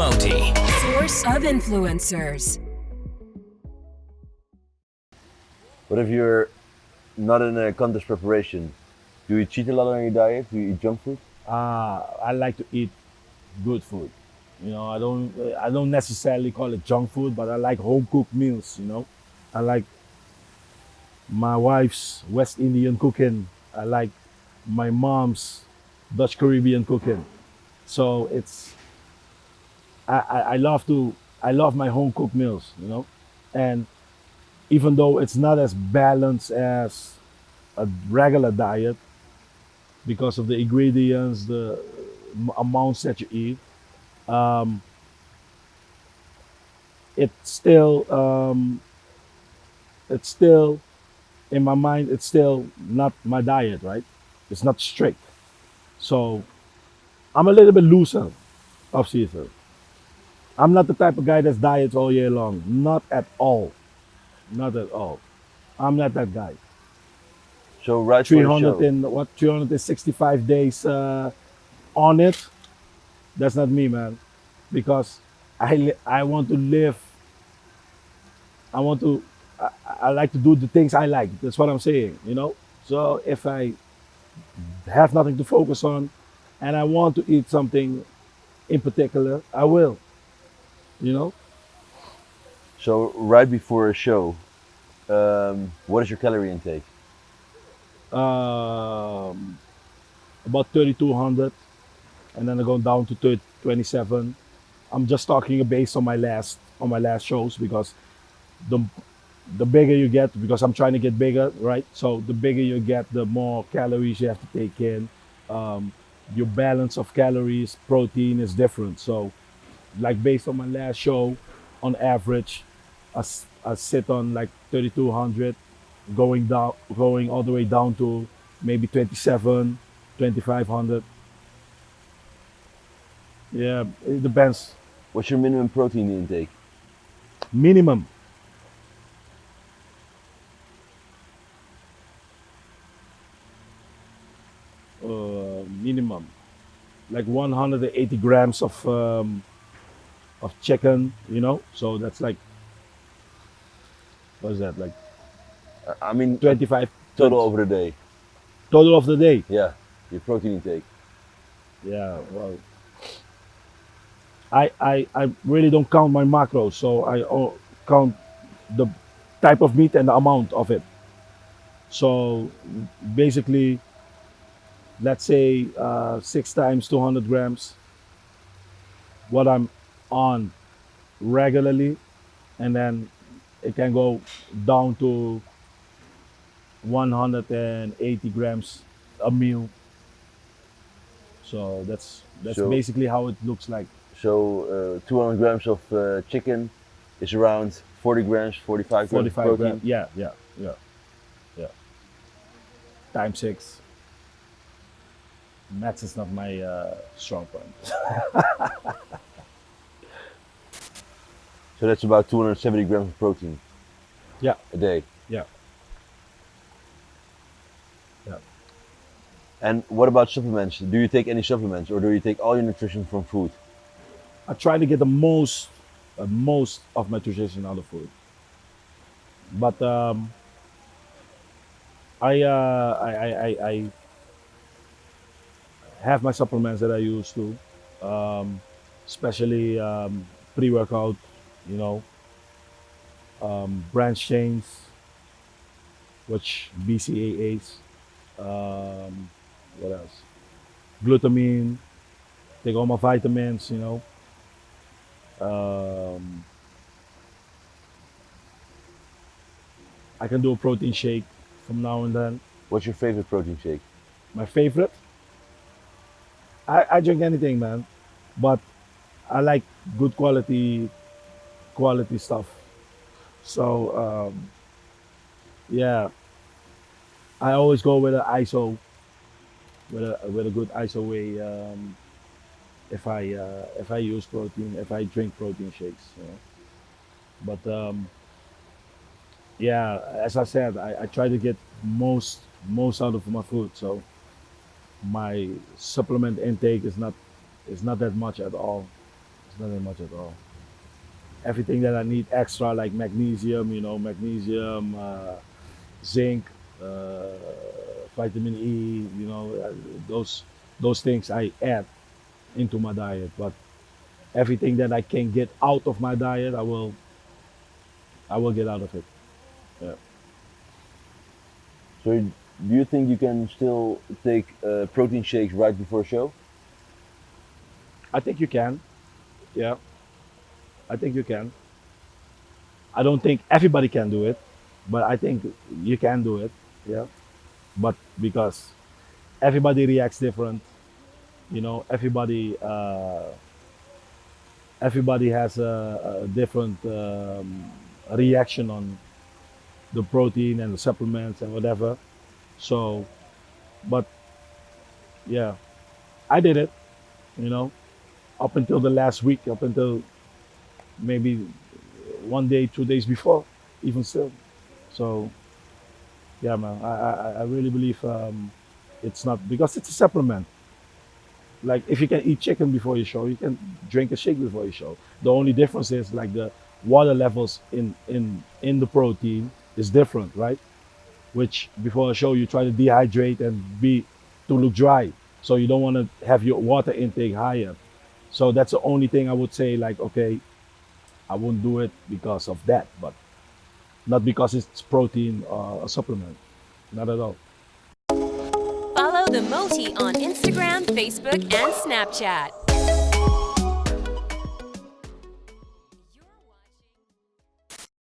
Moti. Source of influencers. What if you're not in a contest preparation? Do you cheat a lot on your diet? Do you eat junk food? I like to eat good food. I don't necessarily call it junk food, but I like home cooked meals. I like my wife's West Indian cooking. I like my mom's Dutch Caribbean cooking. So I love my home cooked meals. And even though it's not as balanced as a regular diet because of the ingredients, the amounts that you eat, um, it's still it's still in my mind. It's still not my diet, right? It's not strict. So I'm a little bit looser off season. I'm not the type of guy that diets all year long. Not at all. Not at all. I'm not that guy. So right for the 300 show. and what 365 days on it. That's not me, man. Because I want to live. I want to. I like to do the things I like. That's what I'm saying. So if I have nothing to focus on, and I want to eat something in particular, I will. You know. So right before a show, what is your calorie intake? Um, about 3,200, and then I go down to 27. I'm just talking based on my last shows because the the bigger you get, because I'm trying to get bigger, right? So the bigger you get, the more calories you have to take in. Um, your balance of calories, protein is different. So, like based on my last show, on average, I sit on like 3,200, going all the way down to maybe 27, 2,500. Yeah, it depends. What's your minimum protein intake? Minimum. Minimum, like 180 grams of chicken. So that's like, what's that, like I mean, 25 total over the day. total of the day. Yeah, your protein intake. Yeah, well, I really don't count my macros, so I count the type of meat and the amount of it. So basically, let's say 6 times 200 grams, what I'm on regularly, and then it can go down to 180 grams a meal. So that's So basically how it looks like. 200 grams of chicken is around 40 grams, 45 grams of 45 grams. protein. Yeah. Times six. Maths is not my strong point. So that's about 270 grams of protein Yeah, a day. yeah, yeah. And what about supplements? Do you take any supplements, or do you take all your nutrition from food? I try to get the most of my nutrition out of food, but I have my supplements that I use too, um, especially pre-workout, you know, branch chains, which BCAAs, what else? Glutamine, take all my vitamins. Um, I can do a protein shake from now and then. What's your favorite protein shake? My favorite, I drink anything, man, but I like good quality stuff. So yeah, I always go with an ISO, with a good ISO way. If I use protein, if I drink protein shakes. But yeah, as I said, I try to get most out of my food. So my supplement intake is not that much at all. It's nothing much at all. Everything that I need extra, like magnesium, magnesium, zinc, uh, vitamin E, those those things I add into my diet. But everything that I can get out of my diet, I will get out of it. Yeah. So do you think you can still take protein shakes right before a show? I think you can. Yeah, I think you can. I don't think everybody can do it, but I think you can do it. Yeah, but because everybody reacts different, everybody has a different reaction on the protein and the supplements and whatever. So, but yeah, I did it. You know, up until the last week, up until maybe 1 day, 2 days before, even still. So yeah, man, I really believe it's not because it's a supplement. Like if you can eat chicken before your show, you can drink a shake before your show. The only difference is like the water levels in the protein is different, right? Which before a show you try to dehydrate and be to look dry, so you don't want to have your water intake higher. So that's the only thing I would say. Like okay, I won't do it because of that, but not because it's protein or a supplement. Not at all. Follow the Moti on Instagram, Facebook, and Snapchat.